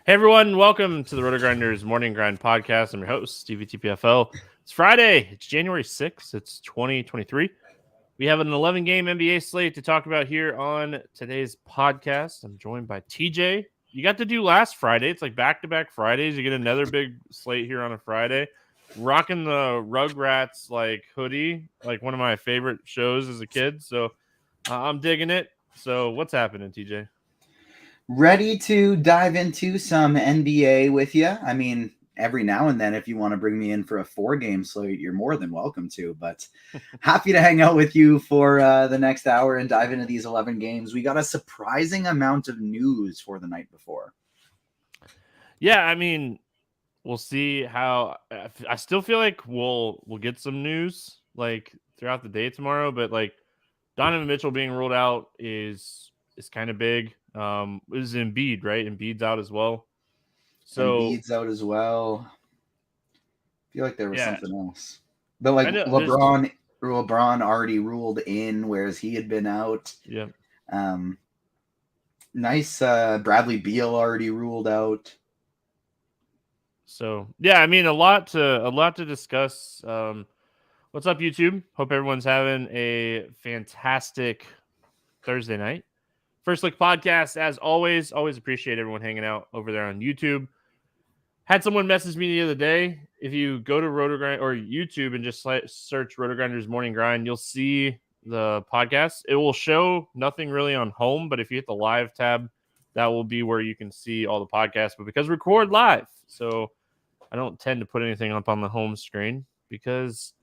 Hey everyone, welcome to the RotoGrinders Morning Grind Podcast. I'm your host, Stevietpfl. It's Friday. It's January 6th. It's 2023. We have an 11-game NBA slate to talk about here on today's podcast. I'm joined by TJ. You got to do last Friday. It's like back-to-back Fridays. You get another big slate here on a Friday. Rocking the Rugrats like hoodie, like one of my favorite shows as a kid. So I'm digging it. So what's happening, TJ? Ready to dive into some NBA with you. I mean, every now and then, if you want to bring me in for a 4-game slate, you're more than welcome to. But happy to hang out with you for the next hour and dive into these 11 games. We got a surprising amount of news for the night before. Yeah, I mean, we'll see how. I still feel like we'll get some news like throughout the day tomorrow, but like Donovan Mitchell being ruled out is kind of big. It was Embiid, right? Embiid's out as well. So Embiid's out as well. I feel like there was yeah, something else. But like I know LeBron already ruled in, whereas he had been out. Yeah. Nice. Bradley Beal already ruled out. So yeah, I mean a lot to discuss. What's up, YouTube? Hope everyone's having a fantastic Thursday night. First Look Podcast, as always appreciate everyone hanging out over there on YouTube. Had someone message me the other day. If you go to RotoGrind or YouTube and just search RotoGrinders Morning Grind, you'll see the podcast. It will show nothing really on home, but if you hit the live tab, that will be where you can see all the podcasts. But because we record live, so I don't tend to put anything up on the home screen because,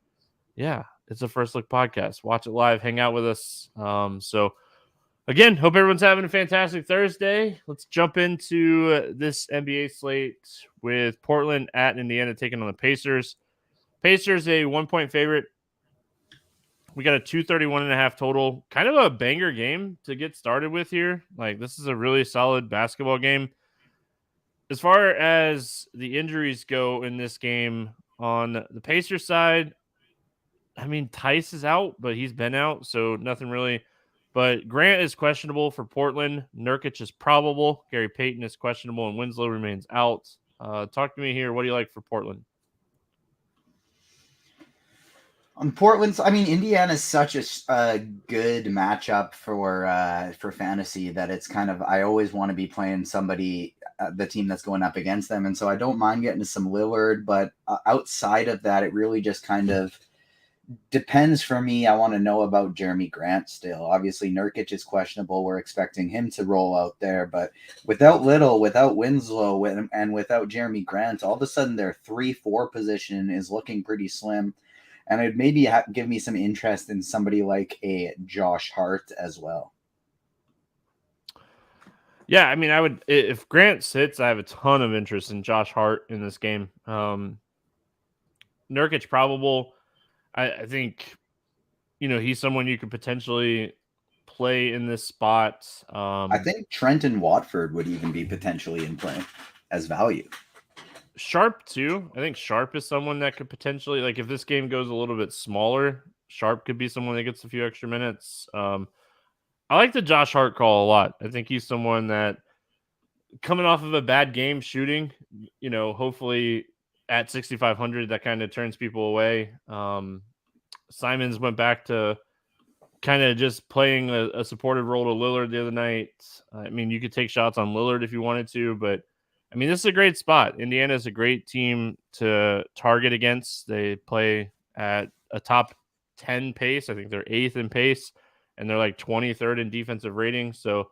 yeah, it's a First Look Podcast. Watch it live, hang out with us. So again, hope everyone's having a fantastic Thursday. Let's jump into this NBA slate with Portland at Indiana taking on the Pacers. Pacers a 1-point favorite. We got a 231.5 total. Kind of a banger game to get started with here. Like, this is a really solid basketball game. As far as the injuries go in this game on the Pacers side, I mean, Tice is out, but he's been out, so nothing really. But Grant is questionable for Portland. Nurkic is probable. Gary Payton is questionable, and Winslow remains out. Talk to me here. What do you like for Portland? On Portland's, I mean, Indiana is such a good matchup for fantasy that it's kind of, I always want to be playing somebody, the team that's going up against them, and so I don't mind getting to some Lillard, but outside of that, it really just kind of depends for me. I want to know about Jeremy Grant still. Obviously, Nurkic is questionable. We're expecting him to roll out there, but without Little, without Winslow, and without Jeremy Grant, all of a sudden their 3-4 position is looking pretty slim. And it'd maybe give me some interest in somebody like a Josh Hart as well. Yeah, I mean, I would, if Grant sits, I have a ton of interest in Josh Hart in this game. Nurkic probable. I think, he's someone you could potentially play in this spot. I think Trenton Watford would even be potentially in play as value. Sharp too. I think Sharp is someone that could potentially, like, if this game goes a little bit smaller, Sharp could be someone that gets a few extra minutes. I like the Josh Hart call a lot. I think he's someone that, coming off of a bad game shooting, hopefully at 6,500, that kind of turns people away. Simons went back to kind of just playing a supportive role to Lillard the other night. I mean, you could take shots on Lillard if you wanted to, but I mean, this is a great spot. Indiana is a great team to target against. They play at a top 10 pace. I think they're 8th in pace, and they're like 23rd in defensive rating. So,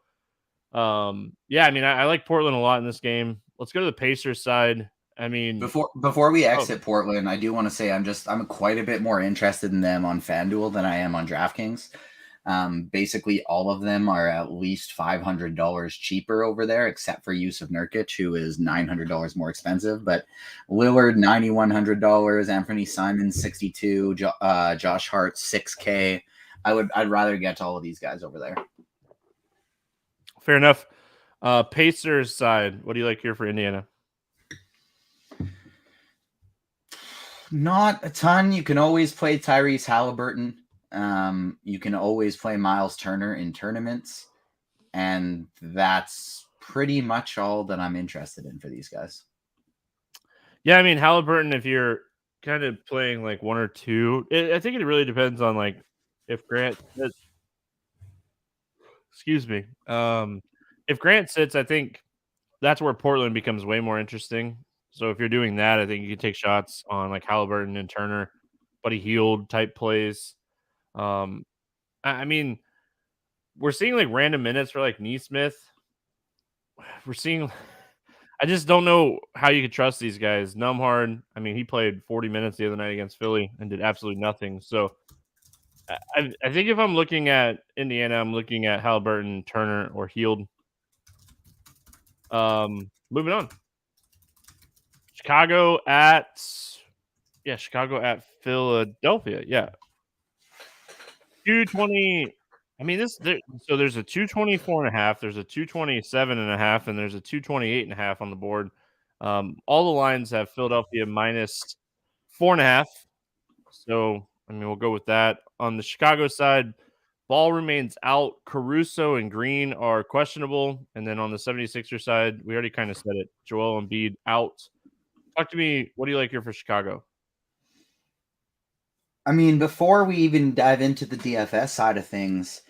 yeah, I mean, I like Portland a lot in this game. Let's go to the Pacers side. I mean, before we exit Portland, I do want to say I'm quite a bit more interested in them on FanDuel than I am on DraftKings. Basically, all of them are at least $500 cheaper over there, except for Yusuf Nurkic, who is $900 more expensive. But Lillard, $9,100, Anthony Simons, $62, Josh Hart, $6K. I'd rather get to all of these guys over there. Fair enough. Pacers side, what do you like here for Indiana? Not a ton. You can always play Tyrese Halliburton. You can always play Miles Turner in tournaments, and that's pretty much all that I'm interested in for these guys. Yeah, I mean, Halliburton, if you're kind of playing like one or two, I think it really depends on like if Grant, excuse me, if Grant sits, I think that's where Portland becomes way more interesting. So if you're doing that, I think you can take shots on like Halliburton and Turner, Buddy Hield type plays. I mean, we're seeing like random minutes for like Neesmith. We're seeing. I just don't know how you could trust these guys. Numhard, I mean, he played 40 minutes the other night against Philly and did absolutely nothing. So I think if I'm looking at Indiana, I'm looking at Halliburton, Turner, or Hield. Moving on. Chicago at Philadelphia. Yeah. 220. I mean, so there's a 224.5, there's a 227.5, and there's a 228.5 on the board. All the lines have Philadelphia minus 4.5. So, I mean, we'll go with that. On the Chicago side, Ball remains out. Caruso and Green are questionable. And then on the 76er side, we already kind of said it. Joel Embiid out. Talk to me. What do you like here for Chicago? I mean, before we even dive into the DFS side of things,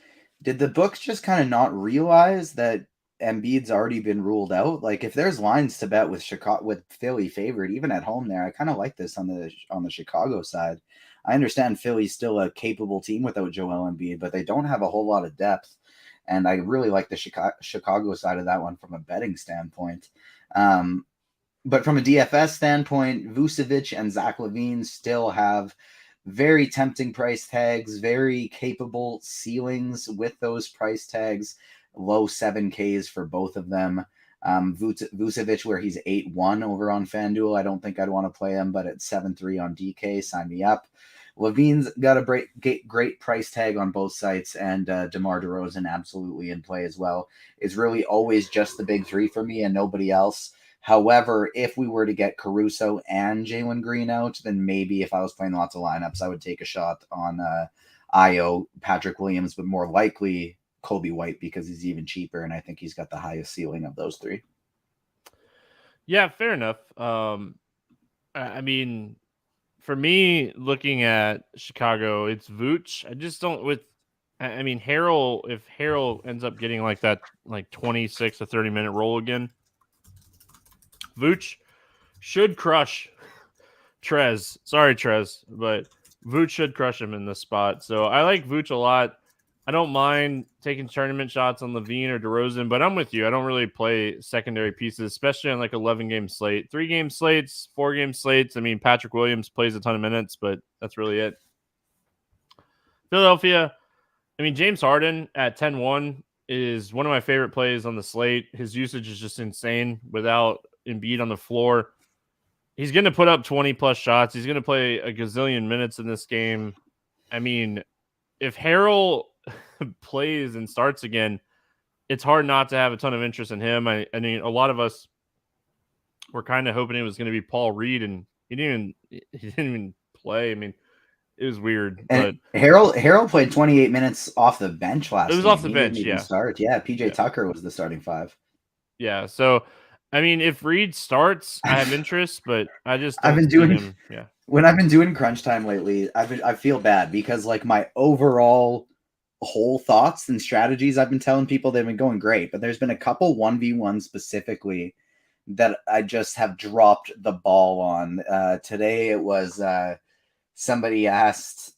did the books just kind of not realize that Embiid's already been ruled out? Like, if there's lines to bet with Philly favored, even at home there, I kind of like this on the Chicago side. I understand Philly's still a capable team without Joel Embiid, but they don't have a whole lot of depth. And I really like the Chicago side of that one from a betting standpoint. But from a DFS standpoint, Vucevic and Zach LaVine still have very tempting price tags, very capable ceilings with those price tags, low 7Ks for both of them. Vucevic, where he's 8-1 over on FanDuel, I don't think I'd want to play him, but at 7-3 on DK, sign me up. LaVine's got a great price tag on both sites, and DeMar DeRozan absolutely in play as well. It's really always just the big three for me and nobody else. However, if we were to get Caruso and Jalen Green out, then maybe if I was playing lots of lineups, I would take a shot on Io, Patrick Williams, but more likely Kobe White because he's even cheaper, and I think he's got the highest ceiling of those three. Yeah, fair enough. I mean, for me, looking at Chicago, it's Vooch. I just don't I mean, Harrell, if Harrell ends up getting like that, like 26 to 30 minute roll again, Vooch should crush Trez. Sorry, Trez, but Vooch should crush him in this spot. So I like Vooch a lot. I don't mind taking tournament shots on LaVine or DeRozan, but I'm with you. I don't really play secondary pieces, especially on like 11-game slate. 3-game slates, 4-game slates. I mean, Patrick Williams plays a ton of minutes, but that's really it. Philadelphia, I mean, James Harden at 10-1 is one of my favorite plays on the slate. His usage is just insane without Embiid on the floor. He's going to put up 20-plus shots. He's going to play a gazillion minutes in this game. I mean, if Harrell plays and starts again, it's hard not to have a ton of interest in him. I mean, a lot of us were kind of hoping it was going to be Paul Reed, and he didn't even play. I mean, it was weird. And but Harrell played 28 minutes off the bench last game. It was off the he bench, didn't even start. Yeah, PJ Tucker was the starting five. Yeah, so I mean, if Reed starts, I have interest, but I just I've been doing him. Yeah. When I've been doing crunch time lately, I feel bad because like my overall whole thoughts and strategies I've been telling people they've been going great, but there's been a couple 1v1 specifically that I just have dropped the ball on. Today it was somebody asked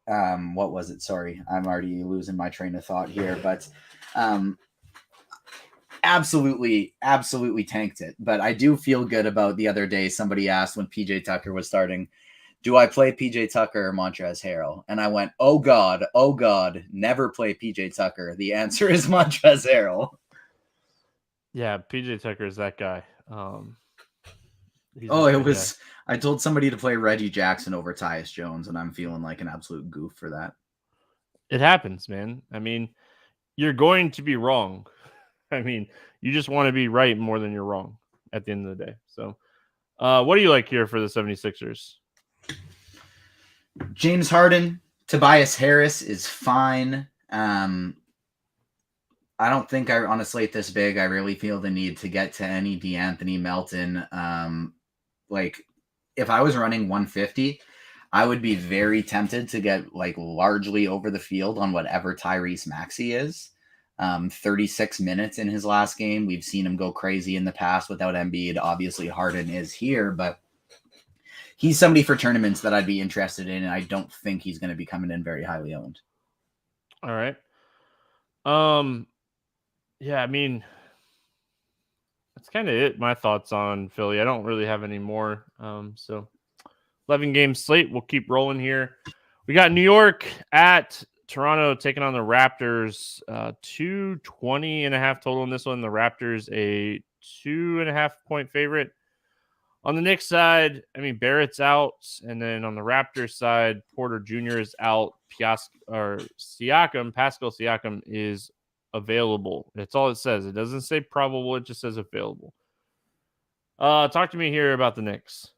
what was it? Sorry, I'm already losing my train of thought here, but absolutely tanked it. But I do feel good about the other day. Somebody asked when PJ Tucker was starting, do I play PJ Tucker or Montrezl Harrell? And I went, oh God, never play PJ Tucker. The answer is Montrezl Harrell. Yeah, PJ Tucker is that guy. I told somebody to play Reggie Jackson over Tyus Jones, and I'm feeling like an absolute goof for that. It happens, man. I mean, you're going to be wrong. I mean, you just want to be right more than you're wrong at the end of the day. So, what do you like here for the 76ers? James Harden, Tobias Harris is fine. I don't think on a slate this big, I really feel the need to get to any D'Anthony Melton. Like if I was running 150, I would be very tempted to get like largely over the field on whatever Tyrese Maxey is. 36 minutes in his last game. We've seen him go crazy in the past without Embiid. Obviously, Harden is here, but he's somebody for tournaments that I'd be interested in, and I don't think he's going to be coming in very highly owned. All right. Yeah, I mean, that's kind of it. My thoughts on Philly. I don't really have any more. So 11 game slate. We'll keep rolling here. We got New York at Toronto taking on the Raptors. 220.5 total in this one. The Raptors a 2.5 point favorite. On the Knicks side, I mean, Barrett's out. And then on the Raptors side, Porter Jr. is out. Pascal Siakam is available. That's all it says. It doesn't say probable. It just says available. Talk to me here about the Knicks.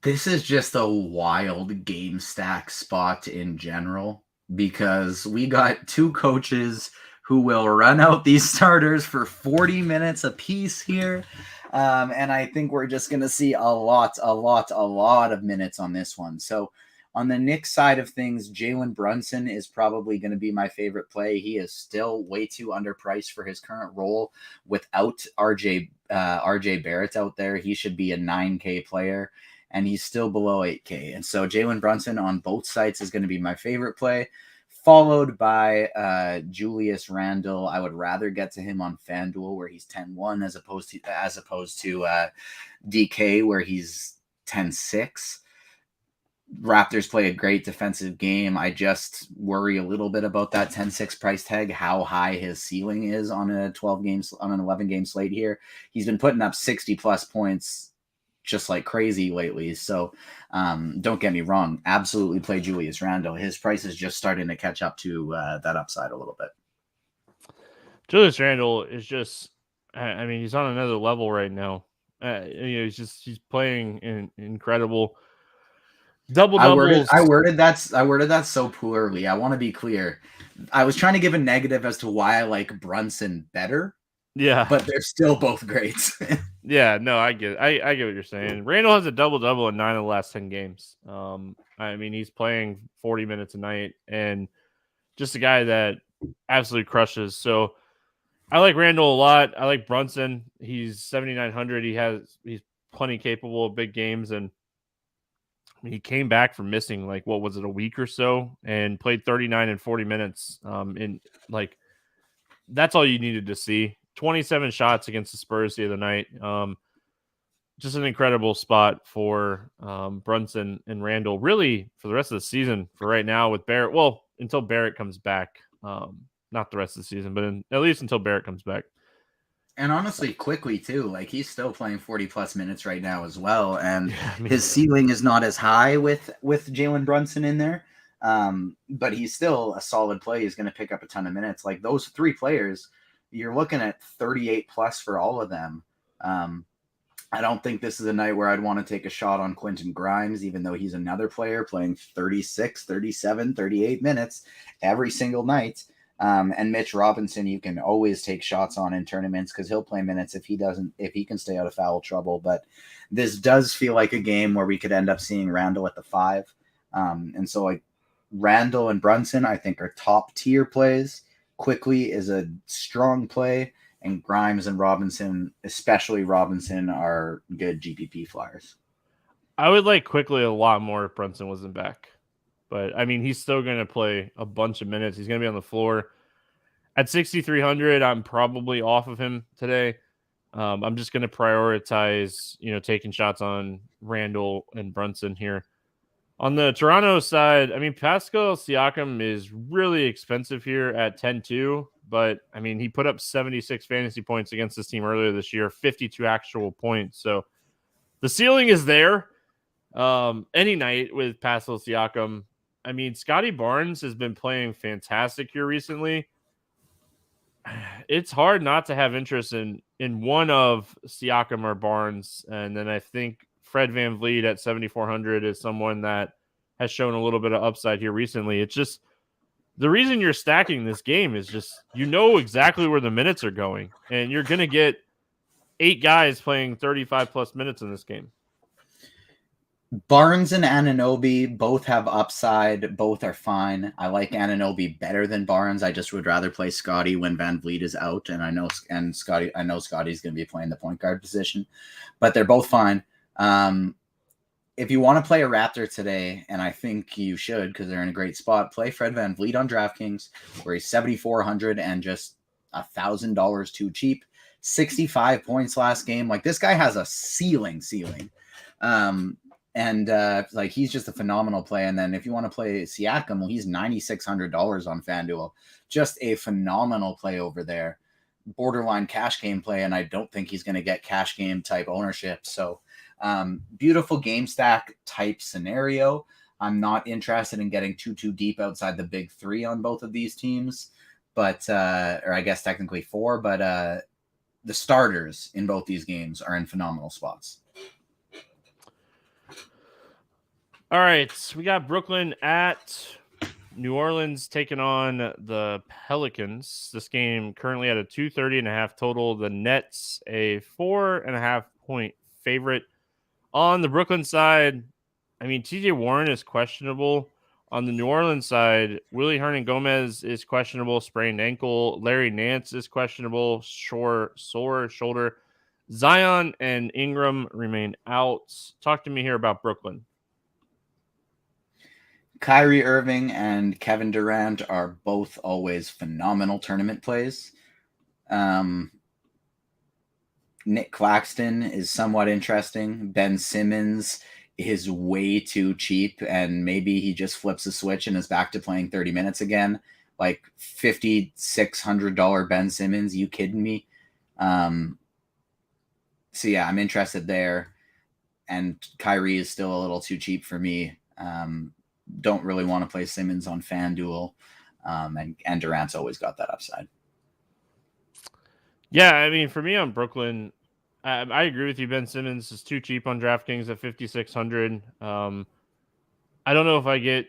This is just a wild game stack spot in general because we got two coaches who will run out these starters for 40 minutes apiece here. And I think we're just going to see a lot of minutes on this one. So on the Knicks side of things, Jalen Brunson is probably going to be my favorite play. He is still way too underpriced for his current role without RJ Barrett out there. He should be a 9K player, and he's still below 8K. And so Jalen Brunson on both sites is going to be my favorite play, followed by Julius Randle. I would rather get to him on FanDuel where he's 10-1 as opposed to DK where he's 10-6. Raptors play a great defensive game. I just worry a little bit about that 10-6 price tag, how high his ceiling is on an 11 game slate here. He's been putting up 60 plus points just like crazy lately. So don't get me wrong. Absolutely play Julius Randle. His price is just starting to catch up to that upside a little bit. Julius Randle is just, I mean, he's on another level right now. He's playing incredible. Double doubles. I worded that so poorly. I want to be clear. I was trying to give a negative as to why I like Brunson better. Yeah, but they're still both great. Yeah, no, I get it. I get what you're saying. Randall has a double-double in 9 of the last 10 games. I mean, he's playing 40 minutes a night and just a guy that absolutely crushes. So I like Randall a lot. I like Brunson. He's 7,900. He's plenty capable of big games, and he came back from missing like what was it, a week or so, and played 39 and 40 minutes. In like that's all you needed to see. 27 shots against the Spurs the other night. Just an incredible spot for Brunson and Randall, really, for the rest of the season for right now with Barrett. Well, until Barrett comes back. Not the rest of the season, but at least until Barrett comes back. And honestly, quickly, too. Like, he's still playing 40-plus minutes right now as well. And his ceiling is not as high with Jalen Brunson in there. But he's still a solid play. He's going to pick up a ton of minutes. Like, those three players, you're looking at 38-plus for all of them. I don't think this is a night where I'd want to take a shot on Quentin Grimes, even though he's another player playing 36, 37, 38 minutes every single night. And Mitch Robinson, you can always take shots on in tournaments because he'll play minutes if he can stay out of foul trouble. But this does feel like a game where we could end up seeing Randall at the 5. And so like Randall and Brunson, I think are top tier plays. Quickly is a strong play, and Grimes and Robinson, especially Robinson, are good GPP flyers. I would like Quickly a lot more if Brunson wasn't back. But, I mean, he's still going to play a bunch of minutes. He's going to be on the floor. At 6,300, I'm probably off of him today. I'm just going to prioritize, taking shots on Randall and Brunson here. On the Toronto side, I mean, Pascal Siakam is really expensive here at 10-2. But, I mean, he put up 76 fantasy points against this team earlier this year, 52 actual points. So the ceiling is there. Any night with Pascal Siakam. I mean, Scotty Barnes has been playing fantastic here recently. It's hard not to have interest in one of Siakam or Barnes. And then I think Fred VanVleet at 7,400 is someone that has shown a little bit of upside here recently. It's just the reason you're stacking this game is just exactly where the minutes are going, and you're going to get 8 guys playing 35 plus minutes in this game. Barnes and Anunoby both have upside. Both are fine. I like Anunoby better than Barnes. I just would rather play Scotty when Van Vliet is out, and I know Scotty's going to be playing the point guard position, but they're both fine. If you want to play a Raptor today, and I think you should because they're in a great spot, play Fred Van Vliet on DraftKings, where he's $7,400 and just $1,000 too cheap. 65 points last game. Like, this guy has a ceiling. Like, he's just a phenomenal play. And then if you want to play Siakam, well, he's $9,600 on FanDuel. Just a phenomenal play over there. Borderline cash game play, and I don't think he's going to get cash game type ownership. So beautiful game stack type scenario. I'm not interested in getting too deep outside the big 3 on both of these teams, but or I guess technically 4, but the starters in both these games are in phenomenal spots. All right, we got Brooklyn at New Orleans taking on the Pelicans. This game currently at a 230.5 total. The Nets a 4.5 point favorite. On the Brooklyn side, I mean, TJ Warren is questionable. On the New Orleans side, Willie Hernan-Gomez is questionable, sprained ankle. Larry Nance is questionable, sore shoulder. Zion and Ingram remain out. Talk to me here about Brooklyn. Kyrie Irving and Kevin Durant are both always phenomenal tournament plays. Nick Claxton is somewhat interesting. Ben Simmons is way too cheap, and maybe he just flips a switch and is back to playing 30 minutes again. Like $5,600 Ben Simmons. You kidding me? So yeah, I'm interested there. And Kyrie is still a little too cheap for me. Don't really want to play Simmons on FanDuel. And Durant's always got that upside. Yeah, I mean, for me on Brooklyn, I agree with you. Ben Simmons is too cheap on DraftKings at $5,600. I don't know if I get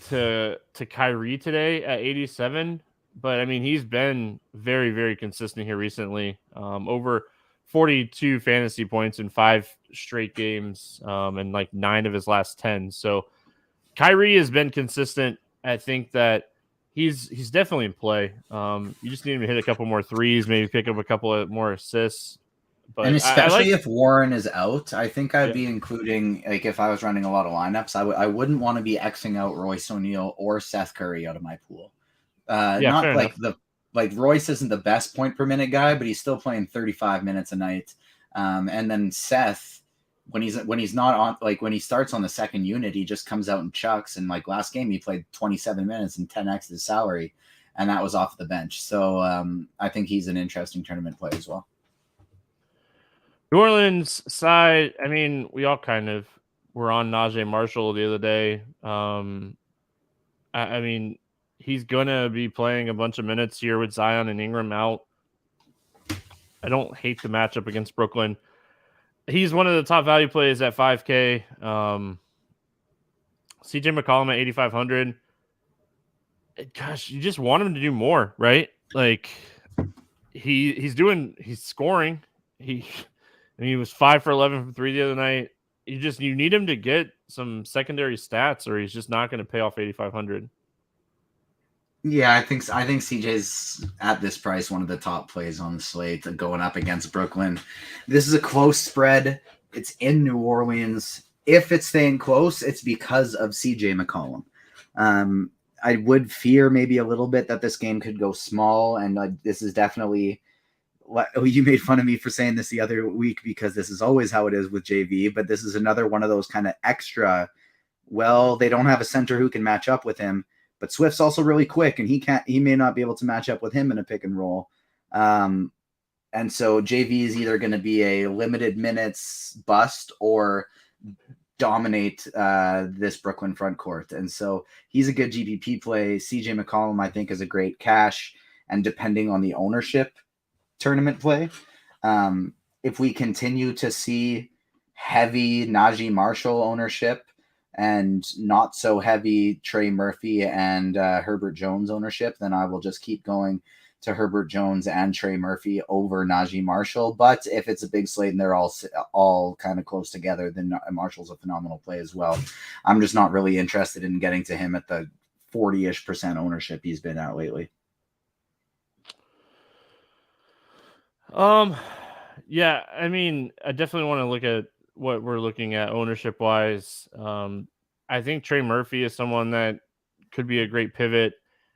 to Kyrie today at 87, but I mean, he's been very, very consistent here recently. Over 42 fantasy points in 5 straight games, and like 9 of his last 10. So Kyrie has been consistent. I think that he's definitely in play. You just need him to hit a couple more threes, maybe pick up a couple of more assists. But and especially if Warren is out, I think I'd be including, like, if I was running a lot of lineups, I wouldn't want to be Xing out Royce O'Neal or Seth Curry out of my pool. Not like enough. Royce isn't the best point per minute guy, but he's still playing 35 minutes a night. And then Seth, when he's not on, like when he starts on the second unit, he just comes out and chucks. And like last game, he played 27 minutes and 10x his salary, and that was off the bench. So I think he's an interesting tournament play as well. New Orleans side, I mean, we all kind of were on Najee Marshall the other day. I mean, he's going to be playing a bunch of minutes here with Zion and Ingram out. I don't hate the matchup against Brooklyn. He's one of the top value plays at 5K. CJ McCollum at 8,500. Gosh, you just want him to do more, right? Like he's scoring. He was 5 for 11 from 3 the other night. You need him to get some secondary stats, or he's just not going to pay off 8,500. Yeah, I think CJ's at this price one of the top plays on the slate going up against Brooklyn. This is a close spread. It's in New Orleans. If it's staying close, it's because of CJ McCollum. I would fear maybe a little bit that this game could go small, and this is definitely. You made fun of me for saying this the other week because this is always how it is with JV, but this is another one of those kind of extra. Well, they don't have a center who can match up with him. But Swift's also really quick, and he may not be able to match up with him in a pick and roll. And so JV is either going to be a limited minutes bust or dominate this Brooklyn front court. And so he's a good GPP play. CJ McCollum, I think, is a great cash, and depending on the ownership tournament play. If we continue to see heavy Najee Marshall ownership, and not so heavy Trey Murphy and Herbert Jones ownership, then I will just keep going to Herbert Jones and Trey Murphy over Najee Marshall. But if it's a big slate and they're all kind of close together, then Marshall's a phenomenal play as well. I'm just not really interested in getting to him at the 40-ish% ownership he's been at lately. Yeah, I mean, I definitely want to look at what we're looking at ownership wise. I think Trey Murphy is someone that could be a great pivot.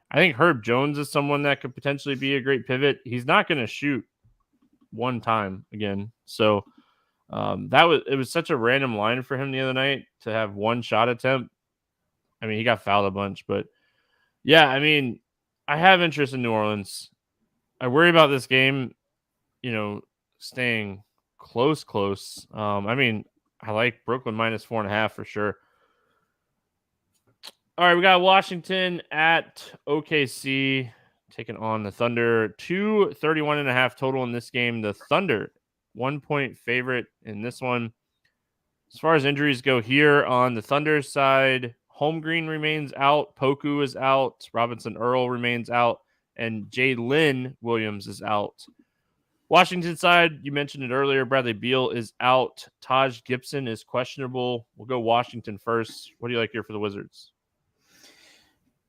I think Herb Jones is someone that could potentially be a great pivot. He's not going to shoot one time again. So it was such a random line for him the other night to have one shot attempt. I mean, he got fouled a bunch, but yeah, I mean, I have interest in New Orleans. I worry about this game, staying close. I mean, I like Brooklyn minus 4.5 for sure. All right, we got Washington at OKC taking on the Thunder. 231.5 total in this game. The Thunder 1-point favorite in this one. As far as injuries go here on the Thunder side, Holmgren remains out. Poku is out. Robinson Earl remains out. And Jalen Williams is out. Washington side, you mentioned it earlier. Bradley Beal is out. Taj Gibson is questionable. We'll go Washington first. What do you like here for the Wizards?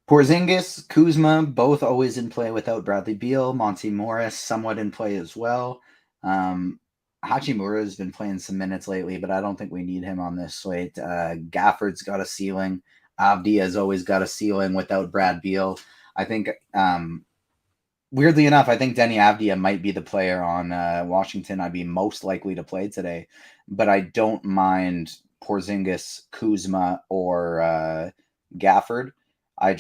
Porzingis, Kuzma, both always in play without Bradley Beal. Monty Morris, somewhat in play as well. Hachimura has been playing some minutes lately, but I don't think we need him on this slate. Gafford's got a ceiling. Avdia has always got a ceiling without Brad Beal. I think, weirdly enough, I think Denny Avdia might be the player on Washington I'd be most likely to play today, but I don't mind Porzingis, Kuzma, or Gafford. I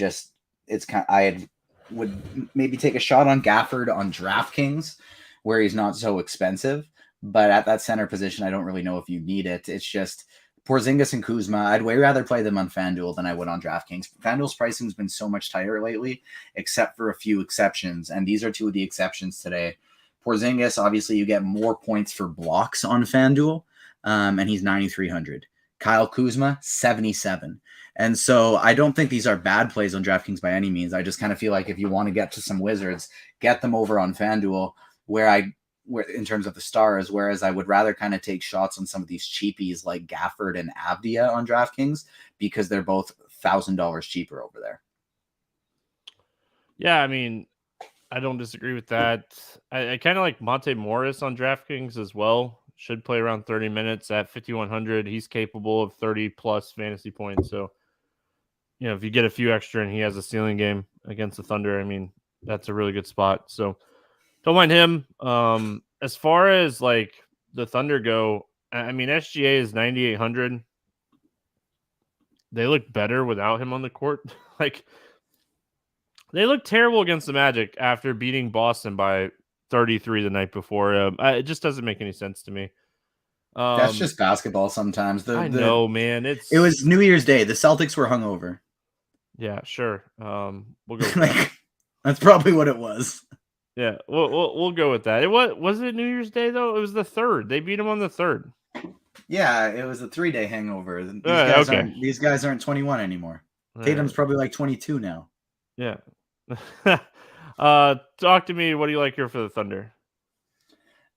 would maybe take a shot on Gafford on DraftKings where he's not so expensive, but at that center position, I don't really know if you need it. It's just Porzingis and Kuzma. I'd way rather play them on FanDuel than I would on DraftKings. FanDuel's pricing has been so much tighter lately, except for a few exceptions, and these are two of the exceptions today. Porzingis, obviously, you get more points for blocks on FanDuel, and he's 9,300. Kyle Kuzma, 77. And so I don't think these are bad plays on DraftKings by any means. I just kind of feel like if you want to get to some Wizards, get them over on FanDuel where in terms of the stars, whereas I would rather kind of take shots on some of these cheapies like Gafford and Avdia on DraftKings because they're both $1,000 cheaper over there. Yeah, I mean, I don't disagree with that. I kind of like Monte Morris on DraftKings as well. Should play around 30 minutes at 5,100. He's capable of 30-plus fantasy points. So, if you get a few extra and he has a ceiling game against the Thunder, I mean, that's a really good spot. So, don't mind him. As far as, like, the Thunder go, I mean, SGA is 9,800. They look better without him on the court. Like, they look terrible against the Magic after beating Boston by 33 the night before. It just doesn't make any sense to me. That's just basketball sometimes. I know, man. It was New Year's Day. The Celtics were hungover. Yeah, sure. We'll go with that. That's probably what it was. Yeah, we'll go with that. Was it New Year's Day though? It was the 3rd. They beat him on the 3rd. Yeah, it was a 3-day hangover. These guys aren't 21 anymore. Tatum's probably like 22 now. Yeah. Talk to me. What do you like here for the Thunder?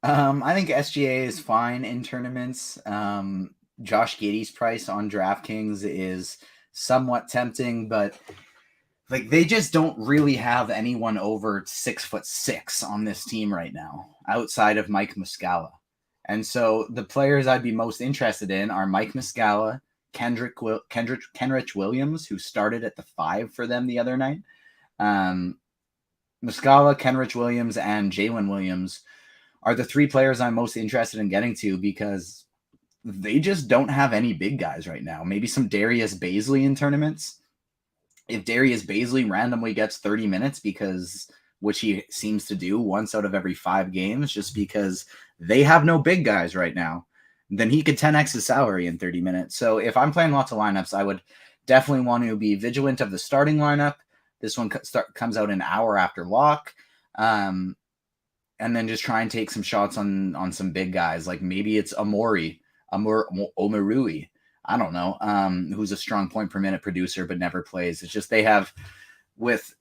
I think SGA is fine in tournaments. Josh Giddey's price on DraftKings is somewhat tempting, but like they just don't really have anyone over 6'6" on this team right now, outside of Mike Muscala. And so the players I'd be most interested in are Mike Muscala, Kenrich Williams, who started at the 5 for them the other night. Muscala, Kenrich Williams, and Jalen Williams are the 3 players I'm most interested in getting to because they just don't have any big guys right now. Maybe some Darius Bazley in tournaments. If Darius Bazley randomly gets 30 minutes which he seems to do once out of every 5 games, just because they have no big guys right now, then he could 10x his salary in 30 minutes. So if I'm playing lots of lineups, I would definitely want to be vigilant of the starting lineup. This one comes out an hour after lock. And then just try and take some shots on some big guys. Like maybe it's Omarui. I don't know, who's a strong point per minute producer but never plays. It's just they have with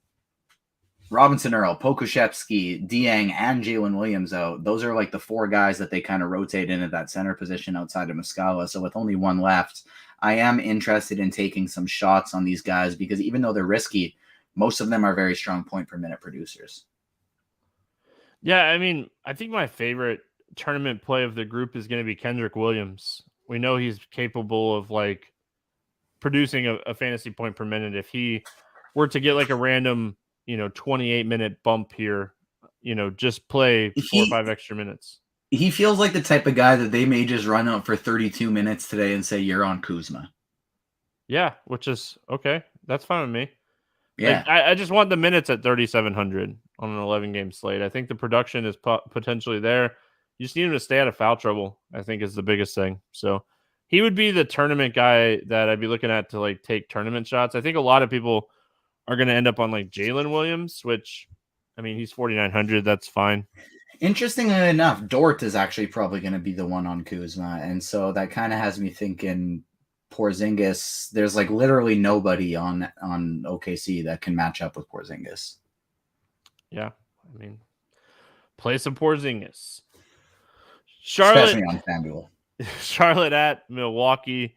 Robinson Earl, Pokuševski, Dieng, and Jalen Williams out. Those are like the four guys that they kind of rotate in at that center position outside of Muscala. So with only one left, I am interested in taking some shots on these guys because even though they're risky, most of them are very strong point per minute producers. Yeah, I mean, I think my favorite tournament play of the group is going to be Kendrick Williams. We know he's capable of like producing a fantasy point per minute. If he were to get like a random, 28-minute bump here, just play 4 or 5 extra minutes. He feels like the type of guy that they may just run out for 32 minutes today and say, you're on Kuzma. Yeah, which is okay. That's fine with me. Yeah. Like, I just want the minutes at 3,700 on an 11-game slate. I think the production is potentially there. You just need him to stay out of foul trouble, I think, is the biggest thing. So he would be the tournament guy that I'd be looking at to like take tournament shots. I think a lot of people are going to end up on like Jalen Williams, which, I mean, he's 4,900. That's fine. Interestingly enough, Dort is actually probably going to be the one on Kuzma. And so that kind of has me thinking Porzingis, there's like literally nobody on OKC that can match up with Porzingis. Yeah. I mean, play some Porzingis. Charlotte, especially on FanDuel. Charlotte at Milwaukee.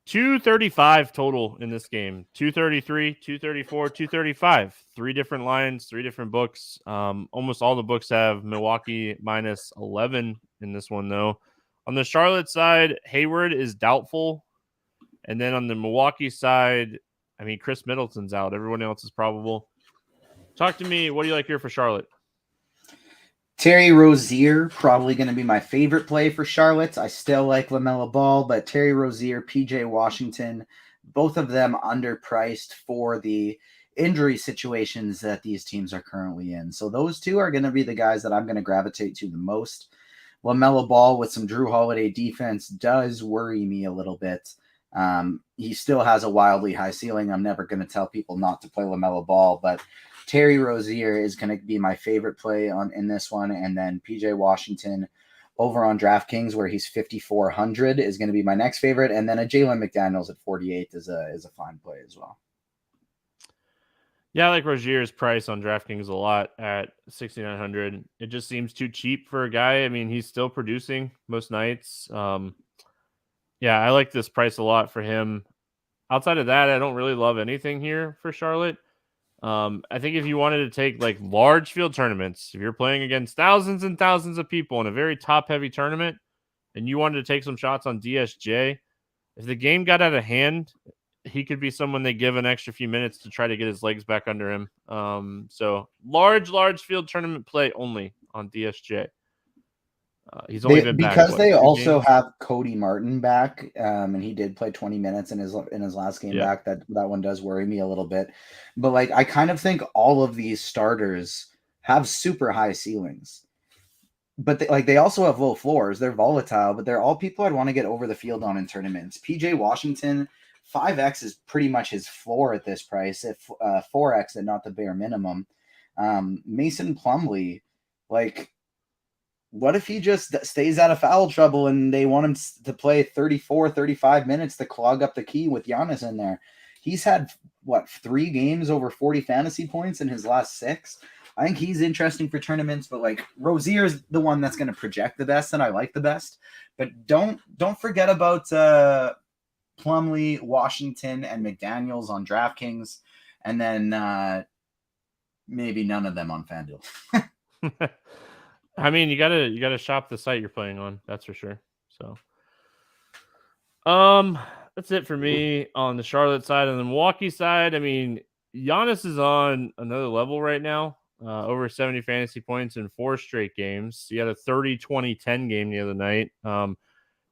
235 total in this game. 233, 234, 235. 3 different lines, 3 different books. Almost all the books have Milwaukee minus 11 in this one, though. On the Charlotte side, Hayward is doubtful. And then on the Milwaukee side, I mean, Chris Middleton's out. Everyone else is probable. Talk to me. What do you like here for Charlotte? Terry Rozier, probably going to be my favorite play for Charlotte. I still like LaMelo Ball, but Terry Rozier, PJ Washington, both of them underpriced for the injury situations that these teams are currently in. So those two are going to be the guys that I'm going to gravitate to the most. LaMelo Ball with some Drew Holiday defense does worry me a little bit. He still has a wildly high ceiling. I'm never going to tell people not to play LaMelo Ball, but Terry Rozier is going to be my favorite play in this one. And then PJ Washington over on DraftKings, where he's 5,400, is going to be my next favorite. And then a Jalen McDaniels at 48 is a fine play as well. Yeah, I like Rozier's price on DraftKings a lot at 6,900. It just seems too cheap for a guy. I mean, he's still producing most nights. Yeah, I like this price a lot for him. Outside of that, I don't really love anything here for Charlotte. I think if you wanted to take like large field tournaments, if you're playing against thousands and thousands of people in a very top heavy tournament and you wanted to take some shots on DSJ, if the game got out of hand, he could be someone they give an extra few minutes to try to get his legs back under him. So large field tournament play only on DSJ. He's only been back because they also games? have Cody Martin back, and he did play 20 minutes in his last game back. That one does worry me a little bit, but like I kind of think all of these starters have super high ceilings, but they also have low floors. They're volatile, but they're all people I'd want to get over the field on in tournaments. PJ Washington, 5x is pretty much his floor at this price. If 4x and not the bare minimum. Mason Plumlee, like. What if he just stays out of foul trouble and they want him to play 34, 35 minutes to clog up the key with Giannis in there? He's had, 3 games over 40 fantasy points in his last 6? I think he's interesting for tournaments, but like Rozier's the one that's going to project the best and I like the best. But don't forget about Plumlee, Washington, and McDaniels on DraftKings, and then maybe none of them on FanDuel. I mean, you gotta shop the site you're playing on. That's for sure. So, that's it for me on the Charlotte side. On the Milwaukee side, I mean, Giannis is on another level right now. Over 70 fantasy points in 4 straight games. He had a 30-20-10 game the other night.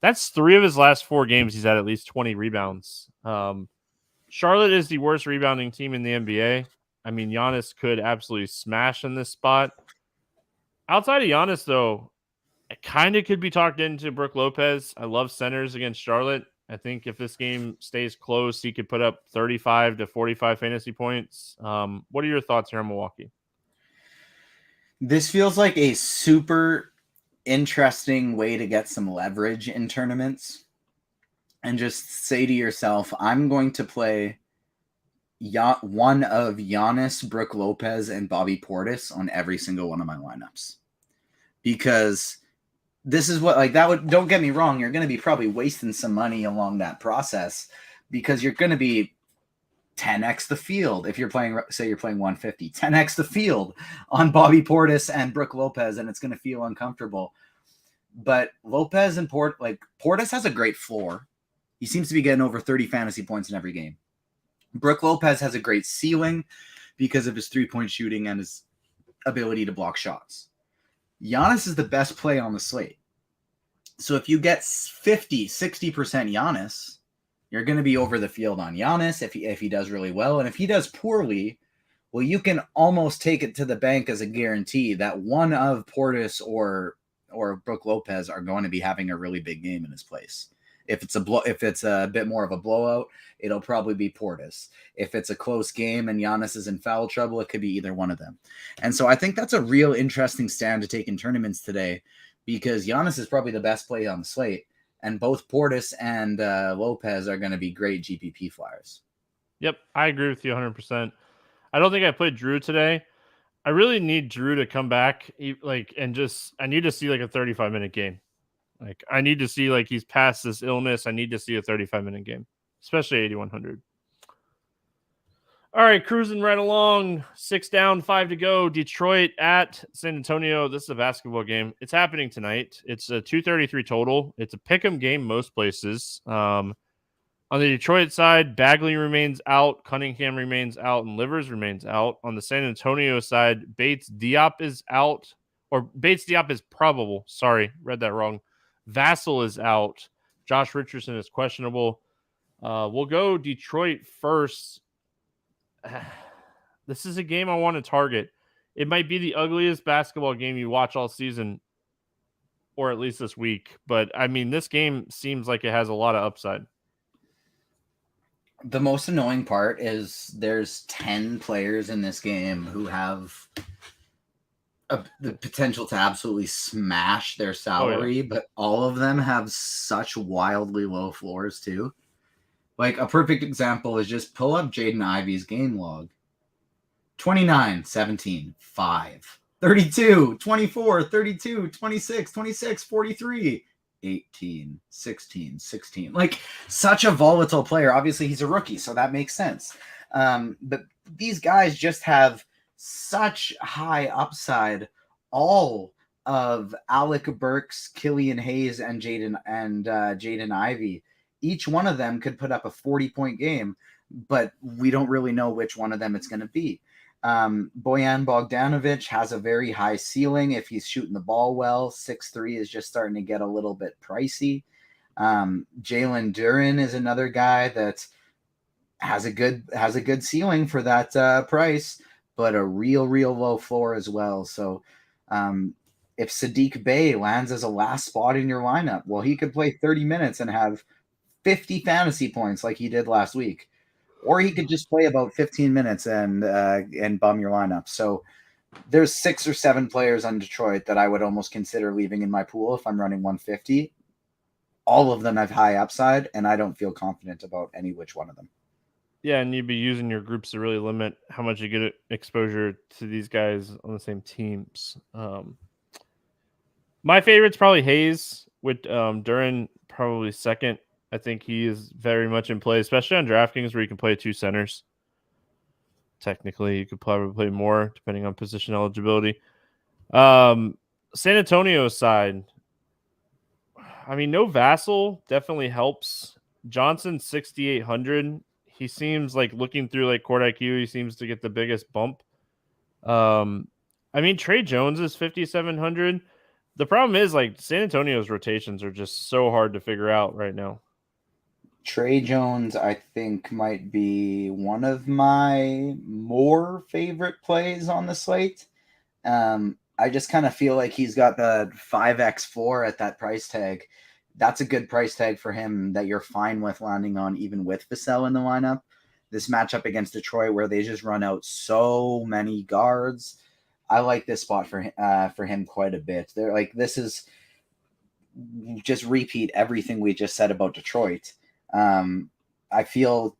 That's 3 of his last 4 games. He's had at least 20 rebounds. Charlotte is the worst rebounding team in the NBA. I mean, Giannis could absolutely smash in this spot. Outside of Giannis, though, I kind of could be talked into Brook Lopez. I love centers against Charlotte. I think if this game stays close, he could put up 35 to 45 fantasy points. What are your thoughts here on Milwaukee? This feels like a super interesting way to get some leverage in tournaments. and just say to yourself, I'm going to play one of Giannis, Brook Lopez, and Bobby Portis on every single one of my lineups. Because this is what, like, that would, don't get me wrong, you're going to be probably wasting some money along that process because you're going to be 10x the field. If you're playing, say you're playing 150, 10x the field on Bobby Portis and Brook Lopez, and it's going to feel uncomfortable. But Lopez and Portis has a great floor. He seems to be getting over 30 fantasy points in every game. Brook Lopez has a great ceiling because of his three-point shooting and his ability to block shots. Giannis is the best play on the slate. So if you get 50, 60% Giannis, you're going to be over the field on Giannis if he does really well. And if he does poorly, well, you can almost take it to the bank as a guarantee that one of Portis or Brook Lopez are going to be having a really big game in his place. If it's a bit more of a blowout, it'll probably be Portis. If it's a close game and Giannis is in foul trouble, it could be either one of them. And so I think that's a real interesting stand to take in tournaments today because Giannis is probably the best play on the slate. And both Portis and Lopez are going to be great GPP flyers. Yep, I agree with you 100%. I don't think I played Drew today. I really need Drew to come back, I need to see like a 35-minute game. Like, I need to see like he's past this illness. I need to see a 35-minute game, especially 8,100. All right, cruising right along. 6 down, 5 to go. Detroit at San Antonio. This is a basketball game. It's happening tonight. It's a 233 total. It's a pick'em game most places. On the Detroit side, Bagley remains out, Cunningham remains out, and Livers remains out. On the San Antonio side, Bates Diop is out, or Bates Diop is probable. Sorry, read that wrong. Vassell is out. Josh Richardson is questionable. We'll go Detroit first. This is a game I want to target. It might be the ugliest basketball game you watch all season, or at least this week. But, I mean, this game seems like it has a lot of upside. The most annoying part is there's 10 players in this game who have the potential to absolutely smash their salary, but all of them have such wildly low floors too. Like a perfect example is just pull up Jaden Ivey's game log. 29, 17, 5, 32, 24, 32, 26, 26, 43, 18, 16, 16. Like such a volatile player. Obviously he's a rookie, so that makes sense. But these guys just have such high upside. All of Alec Burks, Killian Hayes, and Jaden Ivey, each one of them could put up a 40-point game, but we don't really know which one of them it's going to be. Bojan Bogdanovic has a very high ceiling if he's shooting the ball well. 6'3" is just starting to get a little bit pricey. Jalen Duren is another guy that has a good ceiling for that price, but a real low floor as well. So if Sadiq Bey lands as a last spot in your lineup, well, he could play 30 minutes and have 50 fantasy points like he did last week. Or he could just play about 15 minutes and bum your lineup. So there's 6 or 7 players on Detroit that I would almost consider leaving in my pool if I'm running 150. All of them have high upside, and I don't feel confident about any which one of them. Yeah, and you'd be using your groups to really limit how much you get exposure to these guys on the same teams. My favorite's probably Hayes, with Duren probably second. I think he is very much in play, especially on DraftKings where you can play 2 centers. Technically, you could probably play more depending on position eligibility. San Antonio side, I mean, no Vassell definitely helps. Johnson 6,800. He seems like looking through like court IQ, he seems to get the biggest bump. I mean, Trey Jones is 5,700. The problem is like San Antonio's rotations are just so hard to figure out right now. Trey Jones, I think, might be one of my more favorite plays on the slate. I just kind of feel like he's got the 5x floor at that price tag. That's a good price tag for him that you're fine with landing on, even with Vassell in the lineup. This matchup against Detroit, where they just run out so many guards, I like this spot for him quite a bit. They're like, this is just repeat everything we just said about Detroit. I feel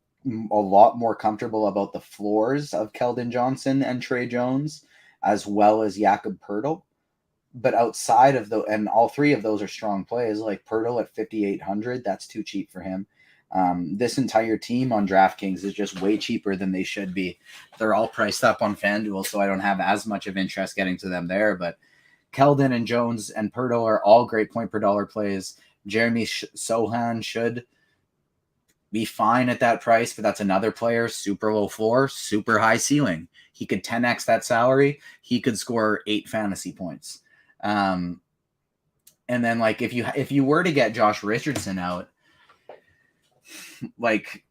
a lot more comfortable about the floors of Keldon Johnson and Trey Jones, as well as Jakob Poeltl. But outside of and all three of those are strong plays. Like Poeltl at 5,800, that's too cheap for him. This entire team on DraftKings is just way cheaper than they should be. They're all priced up on FanDuel, so I don't have as much of interest getting to them there. But Keldon and Jones and Poeltl are all great point per dollar plays. Jeremy Sohan should be fine at that price, but that's another player, super low floor, super high ceiling. He could 10x that salary. He could score 8 fantasy points. And then like if you were to get Josh Richardson out, like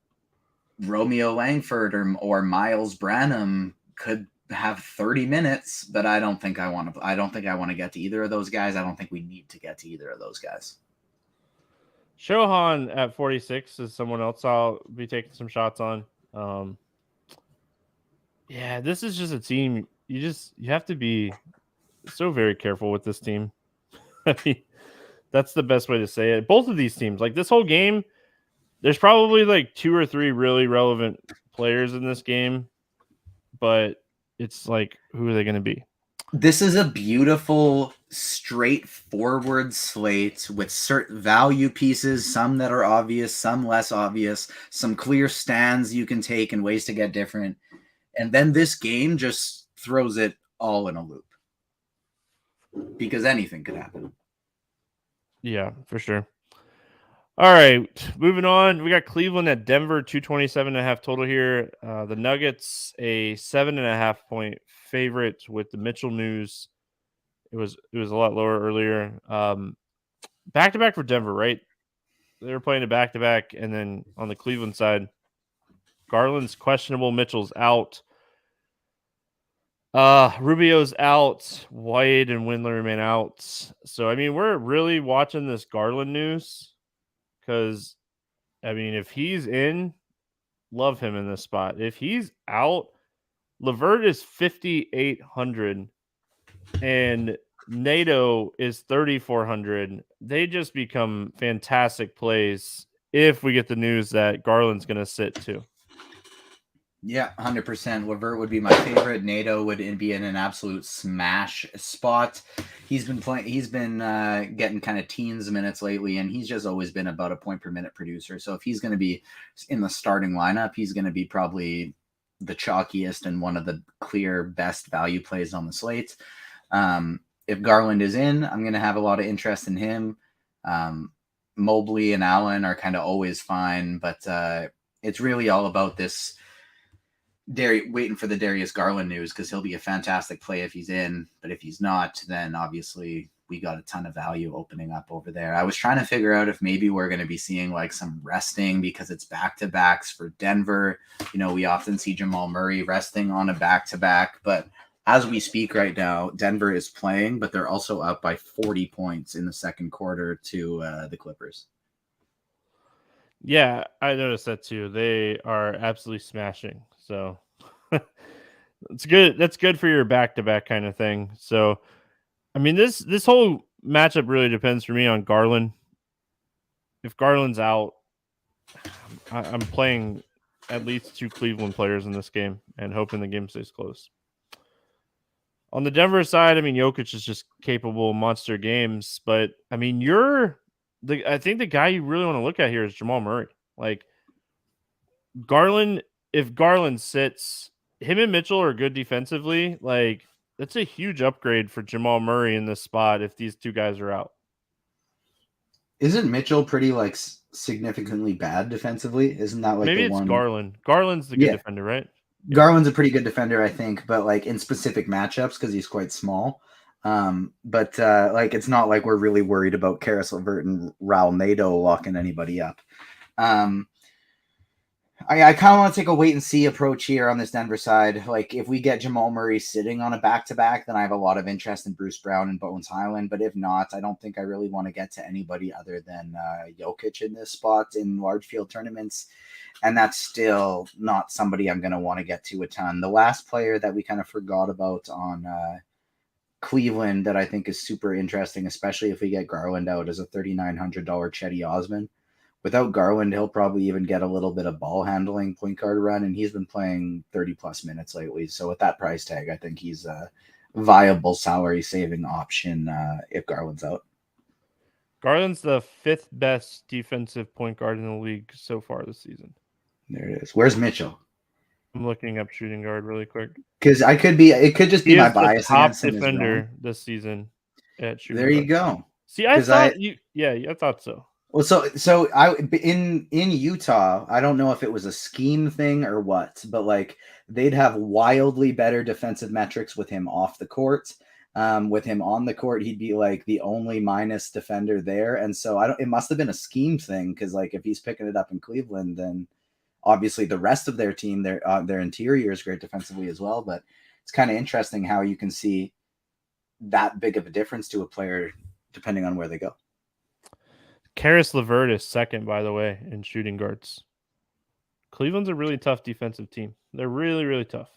Romeo Langford or Miles Branham could have 30 minutes, but I don't think I want to get to either of those guys. I don't think we need to get to either of those guys. Shohan at 46 is someone else I'll be taking some shots on. Yeah, this is just a team. You have to be so very careful with this team. I mean, that's the best way to say it. Both of these teams, like this whole game, there's probably like 2 or 3 really relevant players in this game, but it's like, who are they going to be? This is a beautiful, straightforward slate with certain value pieces, some that are obvious, some less obvious, some clear stands you can take and ways to get different. And then this game just throws it all in a loop because anything could happen. Yeah, for sure. All right, moving on. We got Cleveland at Denver, 227.5 total here. The Nuggets, a 7.5 point favorite with the Mitchell news. It was a lot lower earlier. Back to back for Denver, right? They were playing a back to back, and then on the Cleveland side, Garland's questionable, Mitchell's out. Rubio's out, White and Windler remain out. So I mean, we're really watching this Garland news because I mean, if he's in, love him in this spot. If he's out, LeVert is 5,800 and NATO is 3,400. They just become fantastic plays if we get the news that Garland's going to sit too. Yeah, 100%. LeVert would be my favorite. NATO would be in an absolute smash spot. He's been getting kind of teens minutes lately, and he's just always been about a point per minute producer. So if he's going to be in the starting lineup, he's going to be probably the chalkiest and one of the clear best value plays on the slate. If Garland is in, I'm going to have a lot of interest in him. Mobley and Allen are kind of always fine, but it's really all about this waiting for the Darius Garland news because he'll be a fantastic play if he's in, but if he's not, then obviously we got a ton of value opening up over there. I was trying to figure out if maybe we're going to be seeing like some resting because it's back-to-backs for Denver. You know, we often see Jamal Murray resting on a back-to-back, but as we speak right now, Denver is playing, but they're also up by 40 points in the second quarter to the Clippers. Yeah, I noticed that too. They are absolutely smashing. So it's good. That's good for your back-to-back kind of thing. So, I mean, this whole matchup really depends for me on Garland. If Garland's out, I'm playing at least 2 Cleveland players in this game and hoping the game stays close. On the Denver side, I mean, Jokic is just capable of monster games, but I mean, I think the guy you really want to look at here is Jamal Murray. Like Garland, if Garland sits, him and Mitchell are good defensively. Like that's a huge upgrade for Jamal Murray in this spot if these 2 guys are out. Isn't Mitchell pretty like significantly bad defensively? Isn't that like maybe it's Garland? Garland's the good defender, right? Garland's a pretty good defender, I think, but like in specific matchups because he's quite small. But like it's not like we're really worried about Karis LeVert and Raul Neto locking anybody up. I kind of want to take a wait and see approach here on this Denver side. Like if we get Jamal Murray sitting on a back-to-back, then I have a lot of interest in Bruce Brown and Bones Highland. But if not, I don't think I really want to get to anybody other than Jokic in this spot in large field tournaments. And that's still not somebody I'm going to want to get to a ton. The last player that we kind of forgot about on Cleveland that I think is super interesting, especially if we get Garland out, is a $3,900 Chetty Osman. without Garland, he'll probably even get a little bit of ball handling point guard run, and he's been playing 30 plus minutes lately. So with that price tag, I think he's a viable salary saving option if Garland's out. Garland's the 5th best defensive point guard in the league so far this season. There it is. Where's Mitchell? I'm looking up shooting guard really quick. Because it could just be my bias top against him defender this season at shooting There guard. you go. See, I thought I thought so. Well, so I in Utah, I don't know if it was a scheme thing or what, but like they'd have wildly better defensive metrics with him off the court. With him on the court, he'd be like the only minus defender there, and so it must have been a scheme thing because like if he's picking it up in Cleveland, then obviously the rest of their team, their interior is great defensively as well. But it's kind of interesting how you can see that big of a difference to a player depending on where they go. Karis LeVert is second, by the way, in shooting guards. Cleveland's a really tough defensive team. They're really, really tough.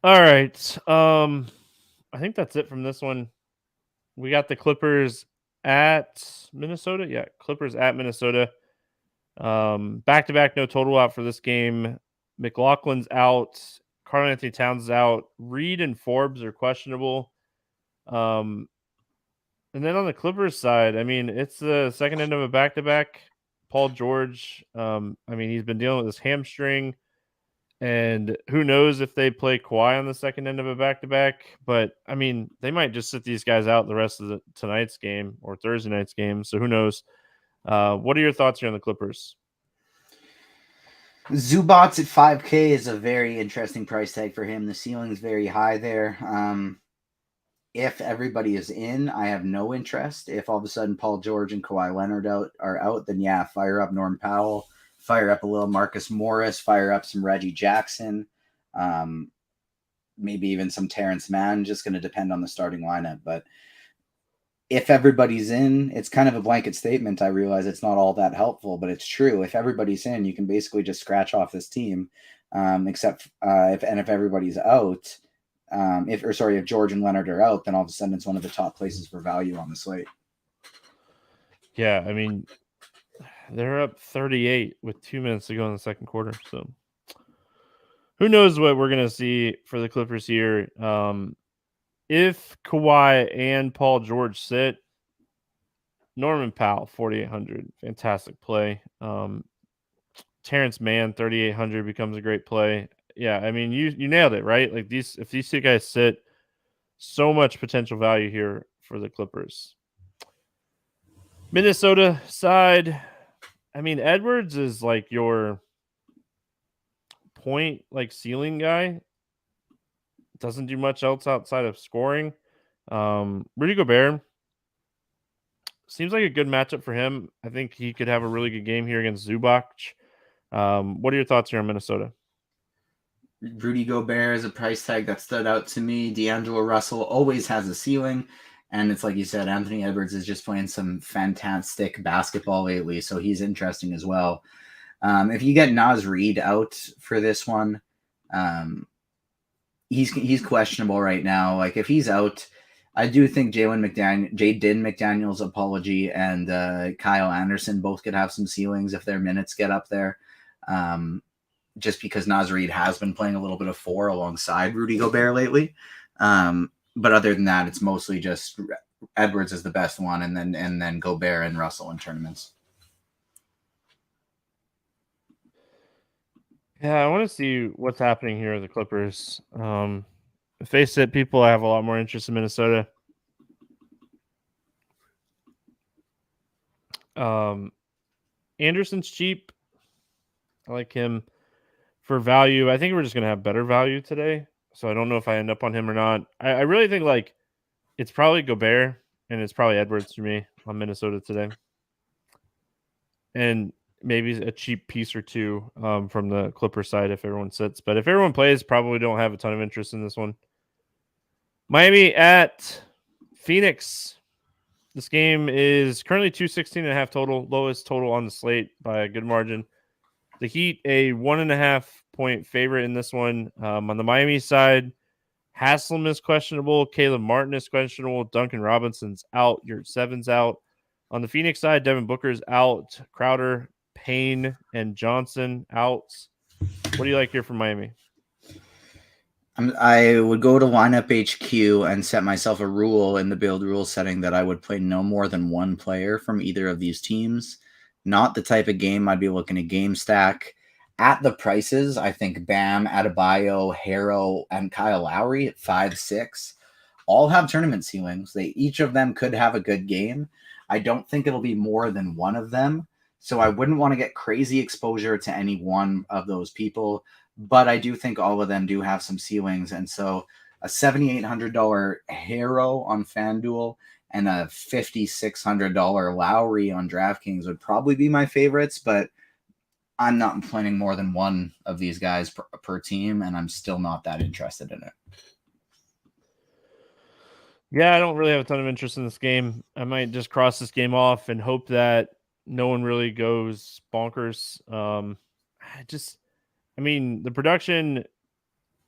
All right. I think that's it from this one. We got the Clippers at Minnesota. Yeah, Clippers at Minnesota. Back-to-back no total out for this game. McLaughlin's out. Karl-Anthony Towns is out. Reed and Forbes are questionable. And then on the Clippers side, I mean, it's the second end of a back-to-back. Paul George, I mean, he's been dealing with this hamstring. And who knows if they play Kawhi on the second end of a back-to-back. But, I mean, they might just sit these guys out the rest of tonight's game or Thursday night's game. So who knows? What are your thoughts here on the Clippers? Zubats at 5K is a very interesting price tag for him. The ceiling is very high there. If everybody is in, I have no interest. If all of a sudden Paul George and Kawhi Leonard are out, then yeah, fire up Norm Powell, fire up a little Marcus Morris, fire up some Reggie Jackson, maybe even some Terrence Mann, just going to depend on the starting lineup. But if everybody's in, it's kind of a blanket statement. I realize it's not all that helpful, but it's true. If everybody's in, you can basically just scratch off this team, except if everybody's out, if George and Leonard are out, then all of a sudden it's one of the top places for value on the slate. Yeah, I mean, they're up 38 with 2 minutes to go in the second quarter. So who knows what we're going to see for the Clippers here. If Kawhi and Paul George sit, Norman Powell, 4,800. Fantastic play. Terrence Mann, 3,800 becomes a great play. Yeah, I mean, you nailed it, right? Like if these two guys sit, so much potential value here for the Clippers. Minnesota side, I mean, Edwards is like your point, like ceiling guy. Doesn't do much else outside of scoring. Rudy Gobert seems like a good matchup for him. I think he could have a really good game here against Zubac. What are your thoughts here on Minnesota? Rudy Gobert is a price tag that stood out to me. D'Angelo Russell always has a ceiling. And it's like you said, Anthony Edwards is just playing some fantastic basketball lately, so he's interesting as well. If you get Naz Reid out for this one, he's questionable right now. Like if he's out, I do think Jaden McDaniel's apology and Kyle Anderson both could have some ceilings if their minutes get up there. Just because Naz Reid has been playing a little bit of 4 alongside Rudy Gobert lately. But other than that, it's mostly just Edwards is the best one, and then Gobert and Russell in tournaments. Yeah, I want to see what's happening here with the Clippers. Face it, people have a lot more interest in Minnesota. Anderson's cheap. I like him for value. I think we're just going to have better value today. So I don't know if I end up on him or not. I really think like it's probably Gobert and it's probably Edwards for me on Minnesota today. And maybe a cheap piece or two from the Clipper side if everyone sits. But if everyone plays, probably don't have a ton of interest in this one. Miami at Phoenix. This game is currently 216.5 total, lowest total on the slate by a good margin. The Heat, a 1.5 point favorite in this one. On the Miami side, Haslam is questionable. Caleb Martin is questionable. Duncan Robinson's out. Your 7's out. On the Phoenix side, Devin Booker's out. Crowder, Payne, and Johnson out. What do you like here from Miami? I would go to lineup HQ and set myself a rule in the build rule setting that I would play no more than one player from either of these teams. Not the type of game I'd be looking to game stack. At the prices, I think Bam, Adebayo, Harrow, and Kyle Lowry at 5-6 all have tournament ceilings. Each of them could have a good game. I don't think it'll be more than one of them. So I wouldn't want to get crazy exposure to any one of those people. But I do think all of them do have some ceilings. And so a $7,800 Harrow on FanDuel and a $5,600 Lowry on DraftKings would probably be my favorites, but I'm not planning more than one of these guys per team, and I'm still not that interested in it. Yeah, I don't really have a ton of interest in this game. I might just cross this game off and hope that no one really goes bonkers. I mean, the production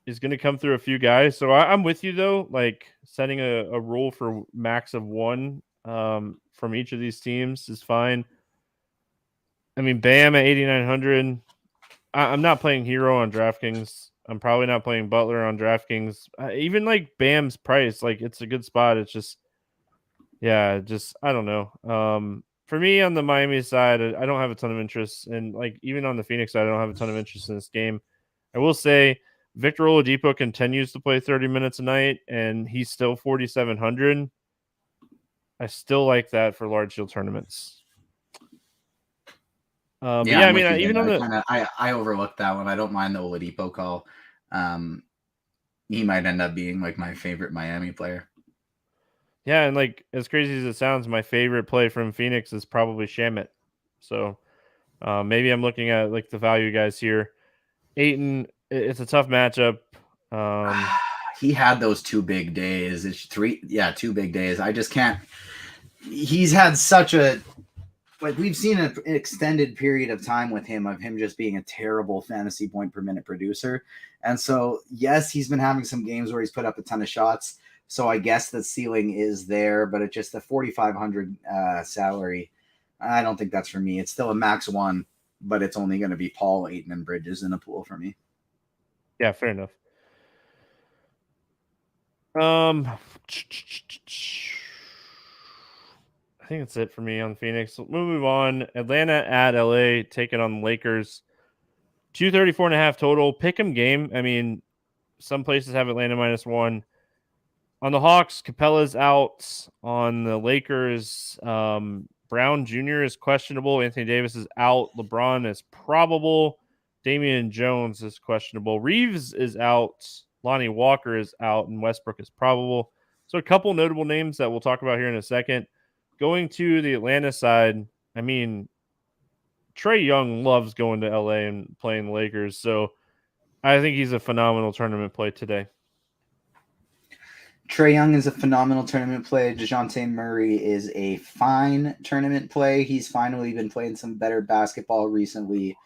is going to come through a few guys. So I'm with you, though, like setting a rule for max of one from each of these teams is fine. I mean, Bam at 8,900. I'm not playing Hero on DraftKings. I'm probably not playing Butler on DraftKings. Even like Bam's price, like it's a good spot. It's just, yeah, just I don't know. For me on the Miami side, I don't have a ton of interest, and like even on the Phoenix side, I don't have a ton of interest in this game. I will say Victor Oladipo continues to play 30 minutes a night, and he's still 4,700. I still like that for large field tournaments. But yeah, I mean, even on the I overlooked that one. I don't mind the Oladipo call. He might end up being like my favorite Miami player. Yeah, and like as crazy as it sounds, my favorite play from Phoenix is probably Shamet. So maybe I'm looking at like the value guys here. Ayton, it's a tough matchup. He had those 2 big days. It's 2 big days. I just can't. He's had such a we've seen an extended period of time with him of him just being a terrible fantasy point per minute producer. And so, yes, he's been having some games where he's put up a ton of shots. So I guess the ceiling is there, but it's just the 4,500 salary. I don't think that's for me. It's still a max one, but it's only going to be Paul, Ayton, and Bridges in a pool for me. Yeah, fair enough. I think that's it for me on Phoenix. We'll move on. Atlanta at LA, taking on the Lakers. 234.5 total. Pick 'em game. I mean, some places have Atlanta -1. On the Hawks, Capella's out. On the Lakers, Brown Jr. is questionable. Anthony Davis is out. LeBron is probable. Damian Jones is questionable. Reeves is out. Lonnie Walker is out. And Westbrook is probable. So a couple notable names that we'll talk about here in a second. Going to the Atlanta side, I mean, Trae Young loves going to LA and playing the Lakers. So I think he's a phenomenal tournament play today. Trae Young is a phenomenal tournament play. DeJounte Murray is a fine tournament play. He's finally been playing some better basketball recently.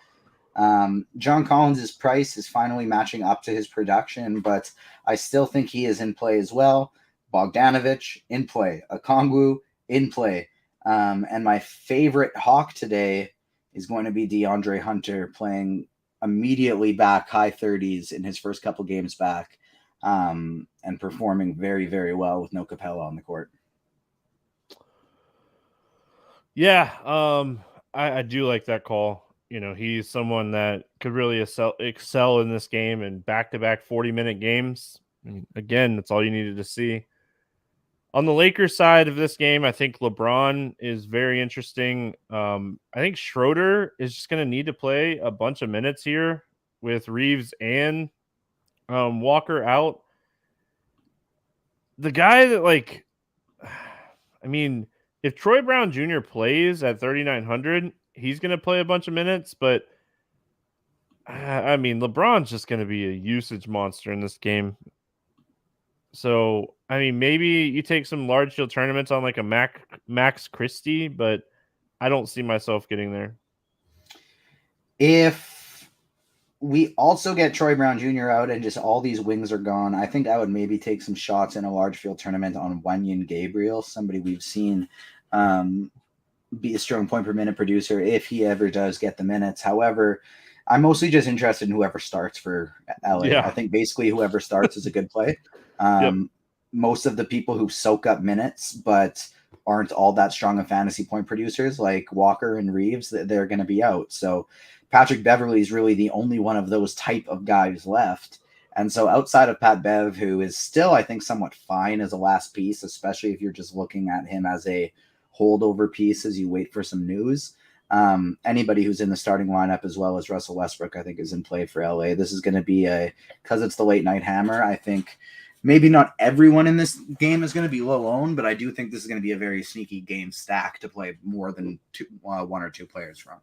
John Collins' price is finally matching up to his production, but I still think he is in play as well. Bogdanovich, in play. Okongwu, in play. And my favorite Hawk today is going to be DeAndre Hunter, playing immediately back high 30s in his first couple games back, and performing very, very well with no Capella on the court. Yeah, I do like that call. You know, he's someone that could really excel in this game and back-to-back 40-minute games. I mean, again, that's all you needed to see. On the Lakers side of this game, I think LeBron is very interesting. I think Schroeder is just going to need to play a bunch of minutes here with Reeves and Walker out. The guy that, like, I mean, if Troy Brown Jr. plays at 3,900, he's going to play a bunch of minutes. But, I mean, LeBron's just going to be a usage monster in this game. So, I mean, maybe you take some large field tournaments on like a Max Christie, but I don't see myself getting there. If we also get Troy Brown Jr. out and just all these wings are gone, I think I would maybe take some shots in a large field tournament on Wenyen Gabriel, somebody we've seen be a strong point per minute producer if he ever does get the minutes. However, I'm mostly just interested in whoever starts for LA. Yeah. I think basically whoever starts is a good play. Yep. Most of the people who soak up minutes but aren't all that strong of fantasy point producers like Walker and Reeves, they're going to be out. So Patrick Beverley is really the only one of those type of guys left. And so outside of Pat Bev, who is still, I think, somewhat fine as a last piece, especially if you're just looking at him as a holdover piece as you wait for some news, anybody who's in the starting lineup as well as Russell Westbrook, I think, is in play for LA. This is going to be because it's the late night hammer, I think maybe not everyone in this game is going to be low owned, but I do think this is going to be a very sneaky game stack to play more than one or two players from.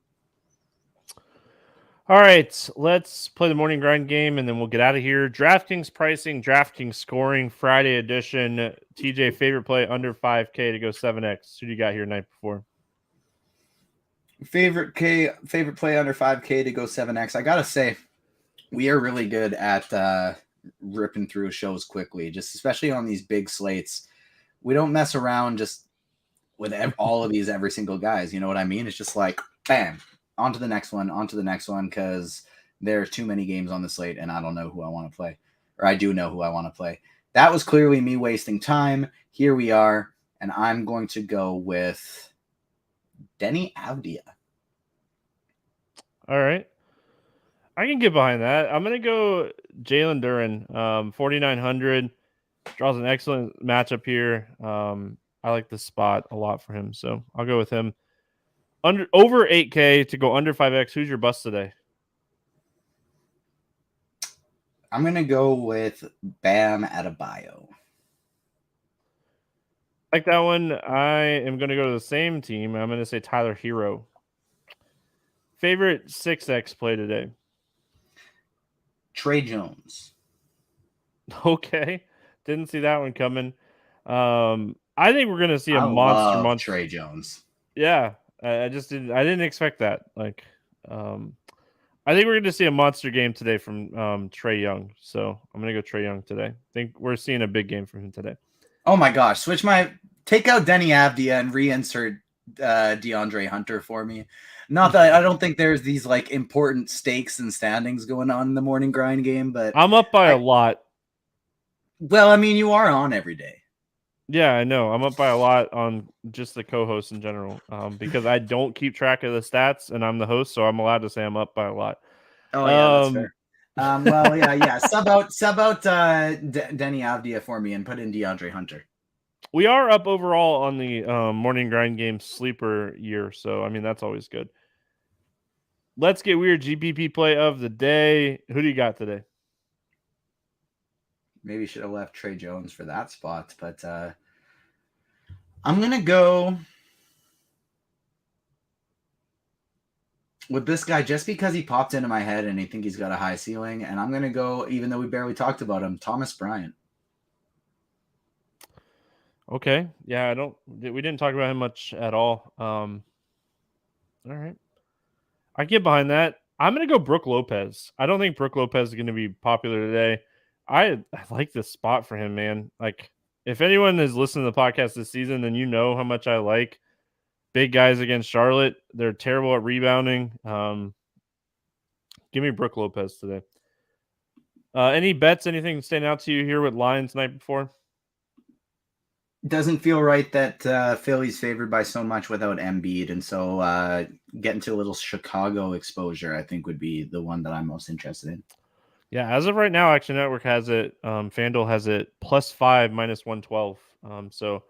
All right, let's play the morning grind game, and then we'll get out of here. DraftKings pricing, DraftKings scoring, Friday edition. TJ, favorite play under 5K to go 7X. Who do you got here night before? Favorite play under 5K to go 7X. I got to say, we are really good at ripping through shows quickly, just especially on these big slates. We don't mess around just with all of these every single guys. You know what I mean? It's just like, bam, on to the next one, because there's too many games on the slate and I don't know who I want to play, or I do know who I want to play. That was clearly me wasting time. Here we are, and I'm going to go with Denny Avdia. All right. I can get behind that. I'm going to go Jalen Duren, 4,900. Draws an excellent matchup here. I like the spot a lot for him, so I'll go with him. Over 8K to go under 5X. Who's your bust today? I'm going to go with Bam Adebayo. Like that one. I am going to go to the same team. I'm going to say Tyler Hero. Favorite 6X play today? Trey Jones. Okay. Didn't see that one coming. I think we're going to see a monster. Trey Jones. Yeah. I didn't expect that. Like, I think we're going to see a monster game today from Trey Young. So I'm going to go Trey Young today. I think we're seeing a big game from him today. Oh my gosh. Take out Denny Avdia and reinsert DeAndre Hunter for me. Not that I don't think there's these like important stakes and standings going on in the morning grind game, but I'm up by a lot. Well, I mean, you are on every day. Yeah, I know. I'm up by a lot on just the co-host in general, because I don't keep track of the stats and I'm the host, so I'm allowed to say I'm up by a lot. Oh yeah, that's fair. Well, yeah. Sub out Denny Avdia for me and put in DeAndre Hunter. We are up overall on the morning grind game sleeper year, so I mean that's always good. Let's get weird. GPP play of the day. Who do you got today? Maybe should have left Trey Jones for that spot, but I'm gonna go with this guy just because he popped into my head and I think he's got a high ceiling. And I'm gonna go, even though we barely talked about him, Thomas Bryant. Okay. Yeah, we didn't talk about him much at all. All right. I get behind that. I'm going to go Brook Lopez. I don't think Brook Lopez is going to be popular today. I like this spot for him, man. Like, if anyone has listened to the podcast this season, then you know how much I like big guys against Charlotte. They're terrible at rebounding. Give me Brook Lopez today. Any bets, anything standing out to you here with lines night before? Doesn't feel right that Philly's favored by so much without Embiid, and so getting to a little Chicago exposure, I think, would be the one that I'm most interested in. Yeah, as of right now, Action Network has it. FanDuel has it +5, -112. So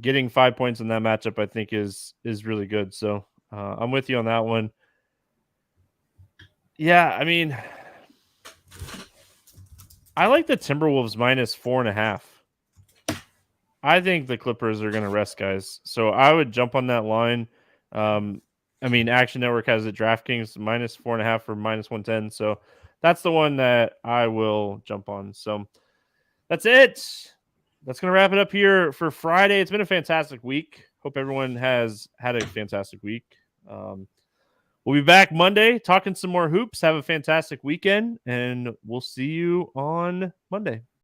getting 5 points in that matchup, I think, is really good. So I'm with you on that one. Yeah, I mean, I like the Timberwolves -4.5. I think the Clippers are going to rest guys. So I would jump on that line. I mean, Action Network has it DraftKings -4.5 or -110. So that's the one that I will jump on. So that's it. That's going to wrap it up here for Friday. It's been a fantastic week. Hope everyone has had a fantastic week. We'll be back Monday talking some more hoops. Have a fantastic weekend, and we'll see you on Monday.